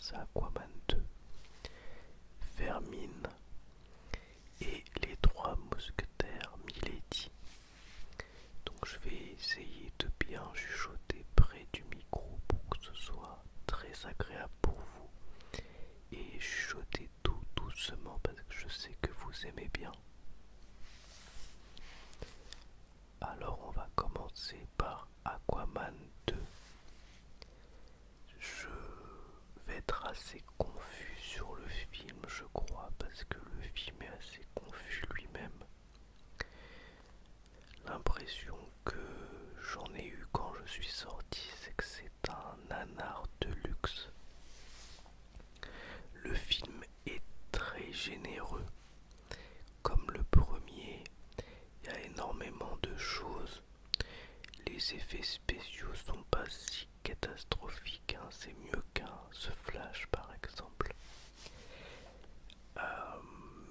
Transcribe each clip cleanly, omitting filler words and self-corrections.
c'est Aquaman 2, Vermine et les trois mousquetaires Milady. Donc je vais essayer de bien chuchoter près du micro pour que ce soit très agréable pour vous et chuchoter tout doucement parce que je sais que vous aimez bien. Alors on va commencer par Aquaman 2. Je vais être assez confus sur le film, je crois, parce que le film est assez confus lui-même. L'impression que j'en ai eu quand je suis sorti, c'est que c'est un nanar de luxe. Le film est très généreux. Comme le premier, il y a énormément de choses. Les effets spéciaux sont pas si catastrophiques, hein. C'est mieux qu'un The Flash par exemple.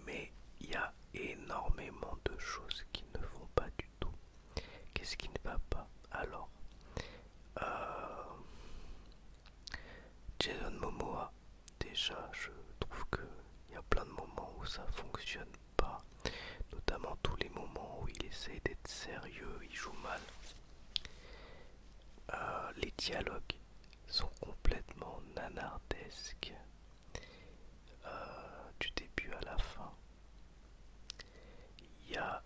Mais il y a énormément de choses qui ne vont pas du tout. Qu'est-ce qui ne va pas? Alors, Jason Momoa, déjà je trouve qu'il y a plein de moments où ça fonctionne pas, notamment tous les moments où il essaie d'être sérieux, il joue mal. Les dialogues sont complètement nanardesques du début à la fin. Il y a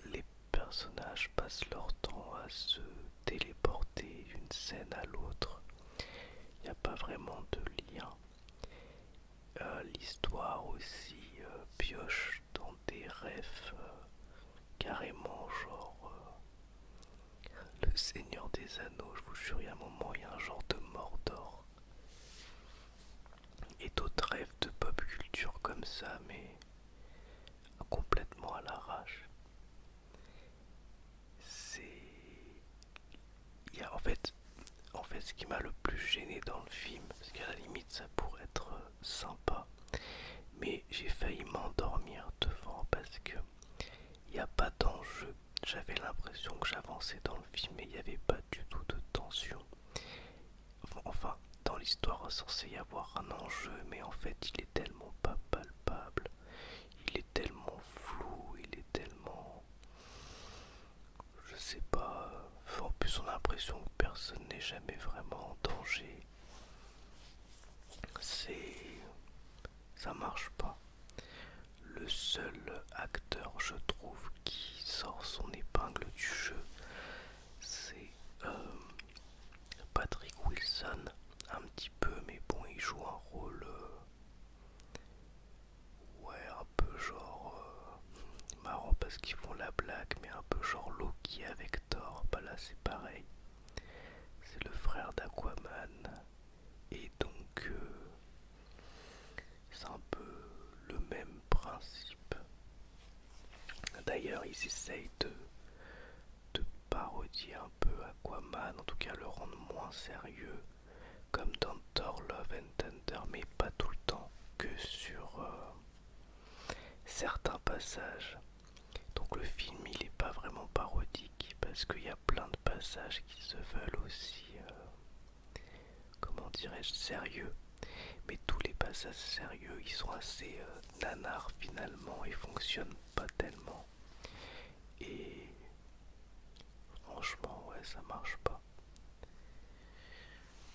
les personnages passent leur temps à se téléporter d'une scène à l'autre. Il n'y a pas vraiment de lien. L'histoire aussi pioche dans des rêves carrément genre le Seigneur des Anneaux. Je vous jure, il y a un moment, il y a un genre de Mordor. Et d'autres rêves de pop culture comme ça, mais complètement à l'arrache. C'est... Il y a en fait, ce qui m'a le plus gêné dans le film, parce qu'à la limite ça pourrait être sympa, mais j'ai failli m'endormir devant parce que il n'y a pas d'enjeu. J'avais l'impression que j'avançais dans le film mais il n'y avait pas du tout de tension. Enfin, dans l'histoire censé y avoir un enjeu, mais en fait il est tellement pas palpable, il est tellement flou, il est tellement... Je sais pas... En plus on a l'impression que personne n'est jamais vraiment en danger. C'est... Ça marche pas. Le seul acteur, je trouve, qui sort son épingle du jeu, c'est Patrick Wilson, un petit peu, mais bon, il joue un rôle, ouais, un peu genre marrant parce qu'ils font la blague, mais un peu genre Loki avec Thor. Bah là, c'est pareil. C'est le frère d'Aquaman, et donc c'est un peu le même principe. D'ailleurs, ils essayent de parodier un peu Aquaman, en tout cas le rendre moins sérieux, comme dans Thor Love and Thunder, mais pas tout le temps, que sur certains passages. Donc le film il est pas vraiment parodique parce qu'il y a plein de passages qui se veulent aussi, comment dirais-je, sérieux. Mais tous les passages sérieux ils sont assez nanars finalement et fonctionnent pas tellement. Et franchement ouais ça marche pas.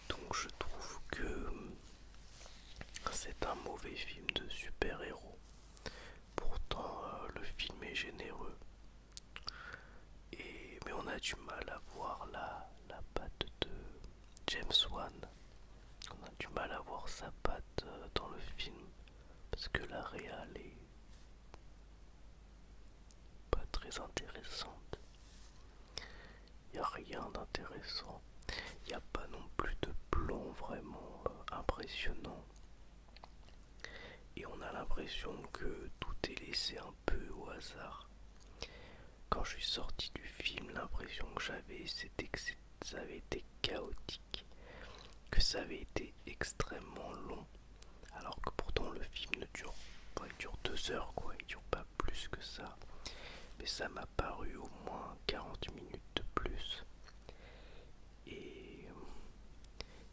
Donc je trouve que c'est un mauvais film de super-héros. Pourtant le film est généreux. Mais on a du mal à voir la patte de James Wan. On a du mal à voir sa patte dans le film. Parce que la réal est pas très intéressante. Il n'y a rien d'intéressant. Il n'y a pas non plus de plan vraiment impressionnant. Et on a l'impression que tout est laissé un peu au hasard. Quand je suis sorti du film, l'impression que j'avais, c'était que ça avait été chaotique, que ça avait été extrêmement long, alors que pourtant le film ne dure pas, il dure 2 heures quoi, il dure pas plus que ça. Mais ça m'a paru au moins 40 minutes de plus. Et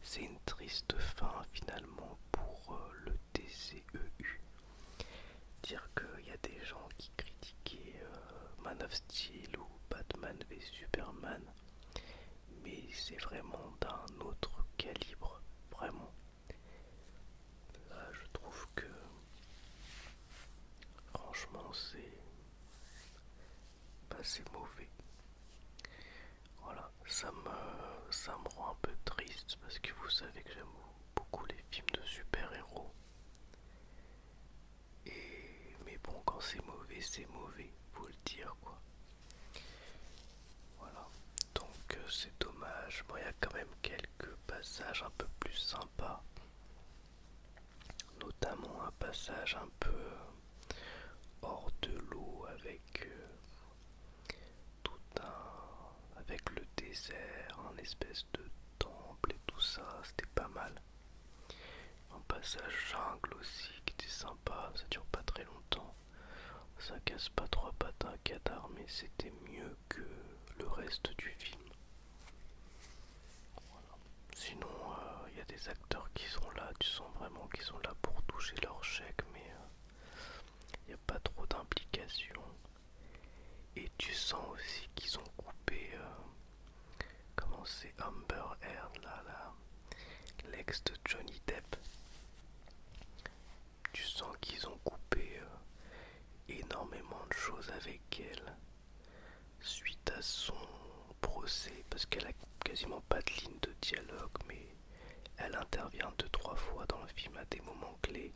c'est une triste fin finalement pour le DCEU. Dire qu'il y a des gens qui critiquaient Man of Steel ou Batman v Superman, mais c'est vraiment d'un autre calibre, vraiment. Là, je trouve que franchement, c'est mauvais. Voilà, ça me rend un peu triste parce que vous savez que j'aime beaucoup les films de super-héros. Mais bon, quand c'est mauvais, faut le dire quoi. Voilà, donc c'est dommage. Bon, il y a quand même quelques passages un peu plus sympas, notamment un passage un peu hors de l'eau avec avec le désert, un espèce de temple et tout ça, c'était pas mal. Un passage jungle aussi qui était sympa, ça dure pas très longtemps. Ça casse pas trois pattes à un cadavre, mais c'était mieux que le reste du film. Voilà. Sinon, il y a des acteurs qui sont là, tu sens vraiment qu'ils sont là pour toucher leur chèque, mais il n'y a pas trop d'implication. Et tu sens aussi qu'ils ont coupé, comment c'est, Amber Heard, là, l'ex de Johnny Depp. Tu sens qu'ils ont coupé énormément de choses avec elle suite à son procès, parce qu'elle a quasiment pas de ligne de dialogue, mais elle intervient 2-3 fois dans le film à des moments clés.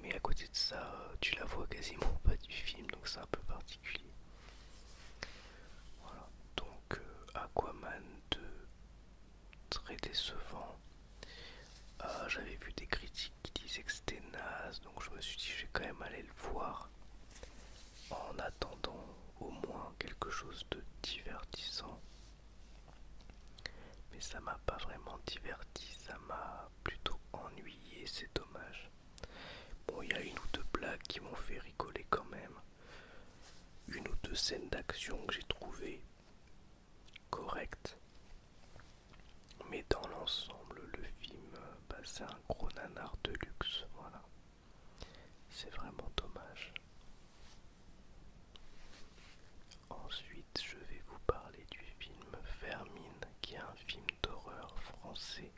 Mais à côté de ça, tu la vois quasiment pas du film, donc c'est un peu particulier. Voilà. Donc Aquaman 2, très décevant. J'avais vu des critiques qui disaient que c'était naze, donc je me suis dit je vais quand même aller le voir en attendant au moins quelque chose de divertissant. Mais ça m'a pas vraiment diverti, ça m'a plutôt ennuyé, c'est dommage. Bon, il y a une ou deux blagues qui m'ont fait rigoler quand même. Une ou deux scènes d'action que j'ai trouvées correctes. Mais dans l'ensemble, le film, c'est un gros nanar de luxe, voilà. C'est vraiment dommage. Ensuite, je vais vous parler du film Vermine, qui est un film d'horreur français.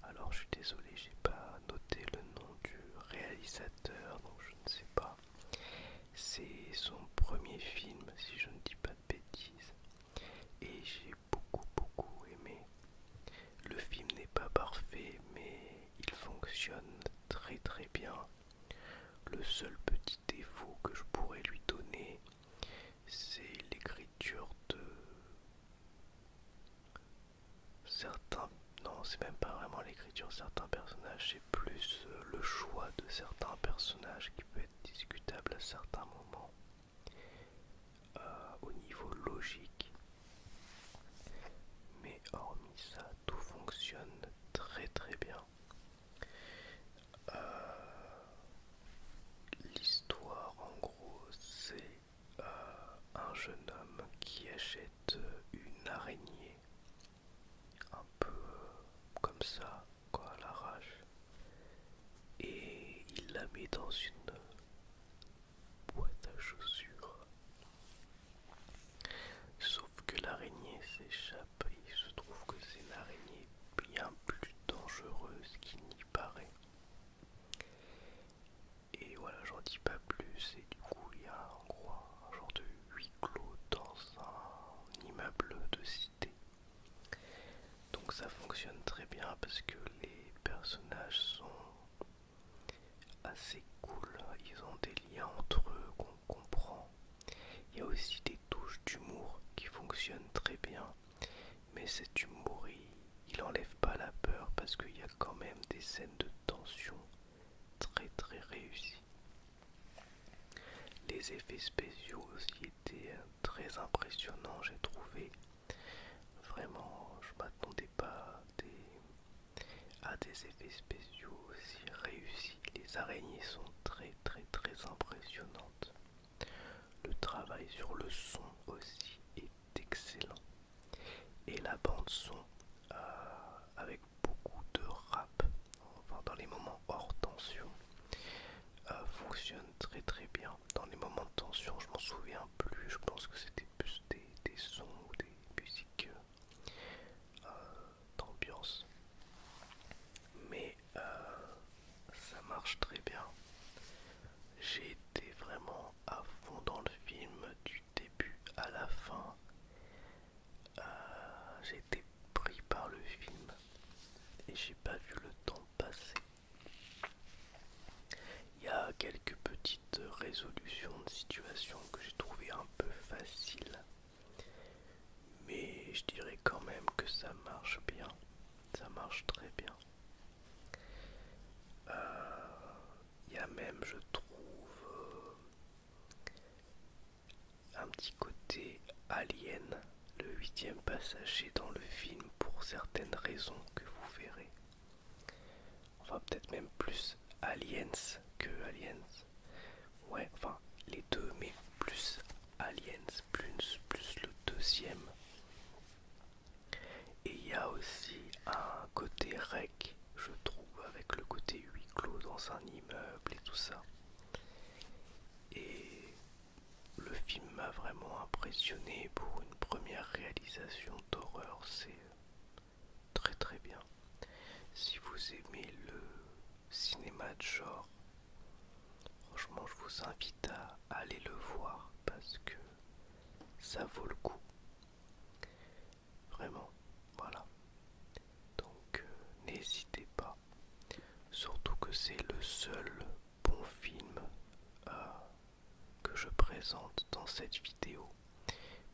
Alors, je suis désolé, j'ai pas noté le nom du réalisateur, donc je ne sais pas. C'est son premier film, si je ne dis pas de bêtises, et j'ai beaucoup aimé. Le film n'est pas parfait, mais il fonctionne très bien. Le seul petit défaut que je pourrais lui donner, c'est l'écriture de certains... Non, c'est même pas vraiment l'écriture de certains personnages, c'est plus le choix de certains personnages qui peut être discutable à certains moments. Au niveau logique. Mais hormis ça, tout fonctionne très bien. L'histoire, en gros, c'est un jeune homme qui achète une araignée, un peu comme ça, quoi, à l'arrache, et il la met dans une boîte à chaussures. Sauf que l'araignée s'échappe et il se trouve que c'est une araignée bien plus dangereuse qu'il n'y paraît. Et voilà, j'en dis pas plus, et du coup il y a en gros un genre de huis clos dans un immeuble de cité. Donc ça fonctionne très bien parce que les personnages sont assez cool, ils ont des liens entre eux qu'on comprend. Il y a aussi des touches d'humour qui fonctionnent très bien, mais cet humour il enlève pas la peur parce qu'il y a quand même des scènes de tension très réussies. Les effets spéciaux aussi étaient très impressionnants, j'ai trouvé. Vraiment, je m'attendais pas à des effets spéciaux aussi réussis. Les araignées sont très impressionnantes. Le travail sur le son aussi est excellent. Et la bande son, avec beaucoup petite résolution de situation que j'ai trouvé un peu facile. Mais je dirais quand même que ça marche bien. Ça marche très bien. Il y a même, je trouve, un petit côté alien. Le huitième passager dans le film pour certaines raisons que vous verrez. Enfin peut-être même plus aliens que aliens. Ouais, enfin les deux, mais plus aliens, plus le deuxième. Et il y a aussi un côté rec, je trouve, avec le côté huis clos dans un immeuble et tout ça. Et le film m'a vraiment impressionné pour une première réalisation d'horreur, c'est très très bien. Si vous aimez le cinéma de genre, franchement je vous invite à aller le voir parce que ça vaut le coup. Vraiment, voilà. Donc n'hésitez pas. Surtout que c'est le seul bon film euh, que je présente dans cette vidéo.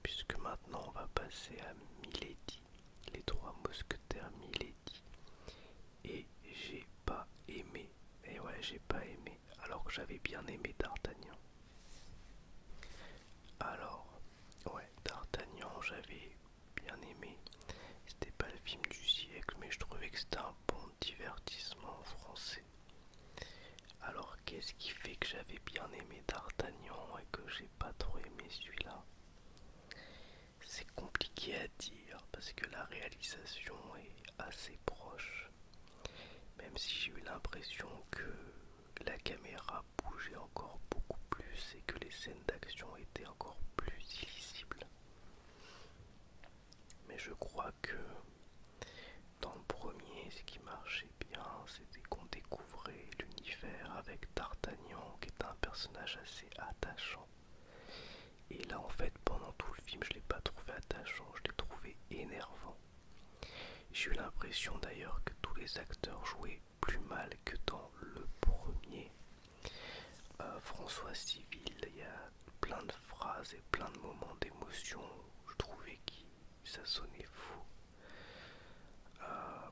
Puisque maintenant on va passer à Milady, les trois mousquetaires Milady. Et j'ai pas aimé. Et ouais, j'ai pas aimé. Alors que j'avais bien aimé D'Artagnan. Alors, ouais, D'Artagnan, j'avais bien aimé. C'était pas le film du siècle, mais je trouvais que c'était un bon divertissement français. Alors, qu'est-ce qui fait que j'avais bien aimé D'Artagnan et que j'ai pas trop aimé celui-là? C'est compliqué à dire parce que la réalisation est assez proche. Même si j'ai eu l'impression que la caméra bougeait encore beaucoup plus et que les scènes d'action étaient encore plus illisibles. Mais je crois que dans le premier, ce qui marchait bien, c'était qu'on découvrait l'univers avec D'Artagnan, qui est un personnage assez attachant. Et là, en fait, pendant tout le film, je l'ai pas trouvé attachant, je l'ai trouvé énervant. J'ai eu l'impression d'ailleurs que tous les acteurs jouaient plus mal que dans le premier. François Civil, il y a plein de phrases et plein de moments d'émotion où je trouvais que ça sonnait fou.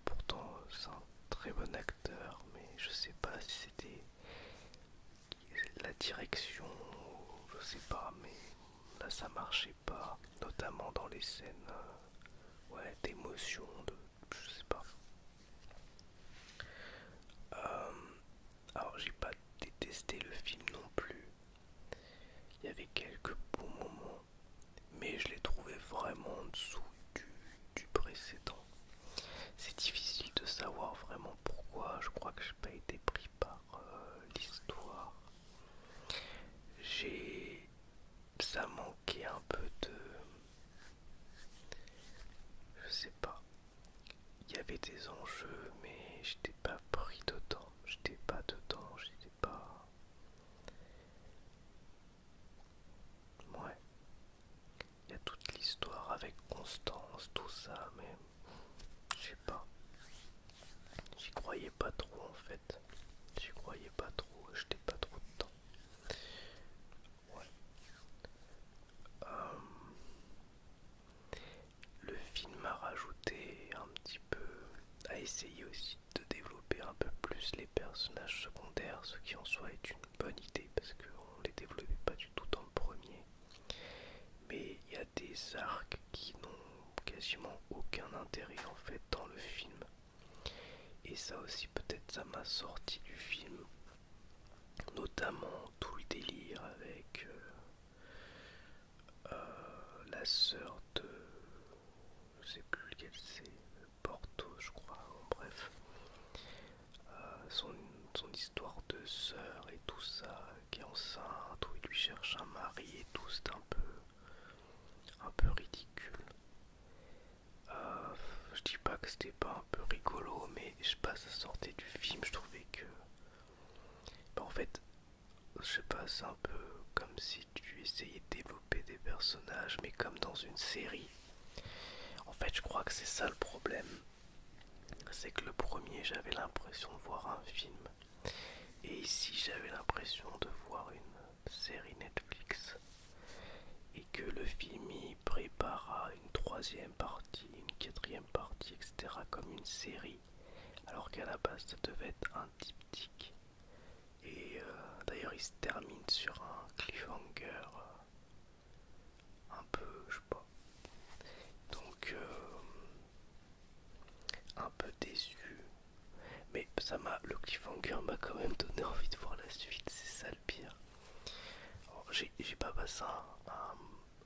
Pourtant, c'est un très bon acteur, mais je sais pas si c'était la direction, je sais pas, mais là ça marchait pas, notamment dans les scènes ouais, d'émotion, je sais pas. Alors j'ai pas détesté le film non plus. Il y avait quelques bons moments, mais je l'ai trouvé vraiment en dessous du précédent. C'est difficile de savoir vraiment pourquoi. Je crois que j'ai pas été pris par l'histoire. Ça manquait un peu de, je sais pas. Il y avait des enjeux, mais j'étais pas pris dedans. J'étais pas dedans. J'étais pas. Ouais. Il y a toute l'histoire avec Constance, tout ça, mais je sais pas. J'y croyais pas trop en fait. J'y croyais pas trop. J'étais pas trop dedans. Ouais. Le film a rajouté un petit peu, a essayé aussi de développer un peu plus les personnages secondaires, ce qui en soi est une bonne idée parce qu'on les développait pas du tout dans le premier. Mais il y a des arcs qui n'ont quasiment aucun intérêt en fait dans le film. Et ça aussi peut-être ça m'a sorti du film, notamment tout le délire avec la sœur de, je sais plus lequel c'est, Porto je crois, bref, son, son histoire de sœur et tout ça, qui est enceinte, où il lui cherche un mari et tout, c'est un peu ridicule. Je dis pas que c'était pas un peu rigolo, mais je sais pas, ça sortait du film, je trouvais que, bah, en fait, je sais pas, c'est un peu comme si tu essayais de développer des personnages, mais comme dans une série. En fait, je crois que c'est ça le problème. C'est que le premier, j'avais l'impression de voir un film. Et ici j'avais l'impression de voir une série Netflix et que le film y prépara une troisième partie, une quatrième partie, etc. comme une série, alors qu'à la base ça devait être un diptyque. Et d'ailleurs il se termine sur un cliffhanger un peu, je sais pas. Donc un peu déçu. Mais le cliffhanger m'a quand même donné envie de voir la suite, c'est ça le pire. J'ai pas passé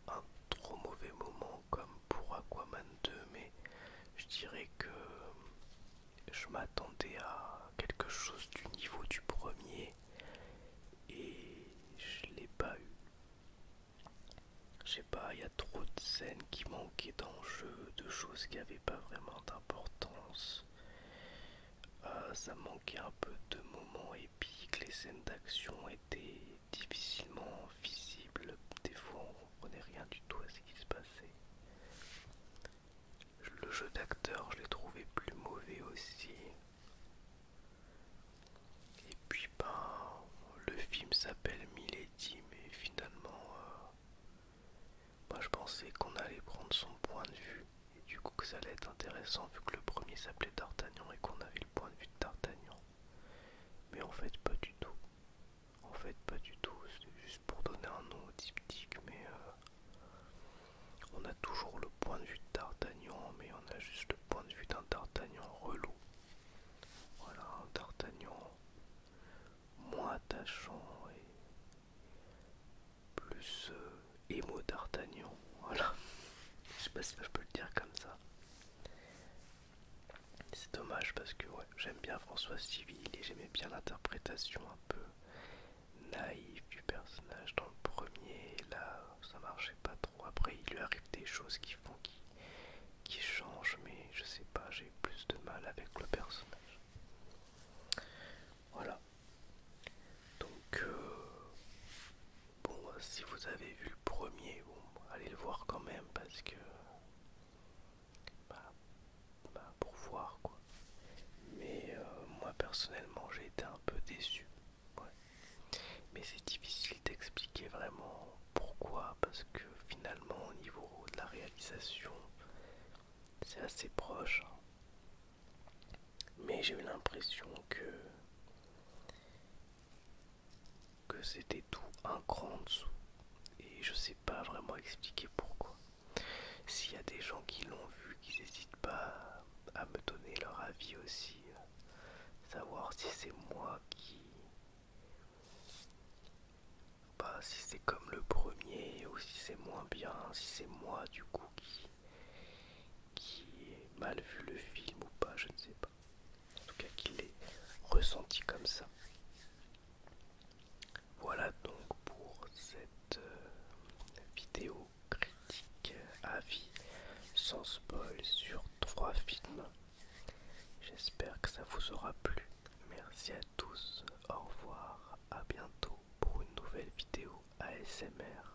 un trop mauvais moment comme pour Aquaman 2, mais je dirais que je m'attendais à quelque chose du niveau du premier et je l'ai pas eu. Je sais pas, il y a trop de scènes qui manquaient d'enjeu, de choses qui avaient pas vraiment d'importance. Ça manquait un peu de moments épiques, les scènes d'action étaient difficilement visibles, des fois on comprenait rien du tout à ce qui se passait. Le jeu d'acteur, je l'ai trouvé plus mauvais aussi. Et puis le film s'appelle Milady, mais finalement, moi je pensais qu'on allait prendre son point de vue, et du coup que ça allait être intéressant vu que le premier s'appelait D'Artagnan et qu'on avait le point de vue de D'Artagnan. Mais en fait pas du tout. En fait pas du tout, c'est juste pour donner un nom au diptyque, mais on a toujours le point de vue de D'Artagnan, mais on a juste le point de vue d'un D'Artagnan relou. Voilà, un D'Artagnan moins attachant et plus émo D'Artagnan. Voilà, je sais pas si je peux le dire comme ça. C'est dommage parce que ouais, j'aime bien François Civil et j'aimais bien l'interprétation un peu naïve du personnage dans le premier. Là, ça marchait pas trop. Après, il lui arrive des choses qui font qui changent, mais je sais pas, j'ai plus de mal avec le personnage. Voilà. Donc, bon, si vous avez vu le premier, bon, allez le voir quand même parce que, bah, pour voir quoi. Mais moi personnellement, j'ai été un peu déçu. Ouais. Mais c'est difficile d'expliquer vraiment pourquoi, parce que finalement, au niveau de la réalisation, c'est assez proche. Mais j'ai eu l'impression que c'était tout un cran en dessous. Et je sais pas vraiment expliquer pourquoi. S'il y a des gens qui l'ont vu, qui n'hésitent pas à me donner leur avis aussi, savoir si c'est moi qui... Bah, si c'est comme le premier ou si c'est moins bien, si c'est moi du coup qui ai mal vu le film ou pas, je ne sais pas. En tout cas, qu'il l'ait ressenti comme ça. Voilà donc pour cette vidéo critique avis sans spoil sur 3 films. J'espère que ça vous aura plu. Merci à tous, au revoir, à bientôt pour une nouvelle vidéo ASMR.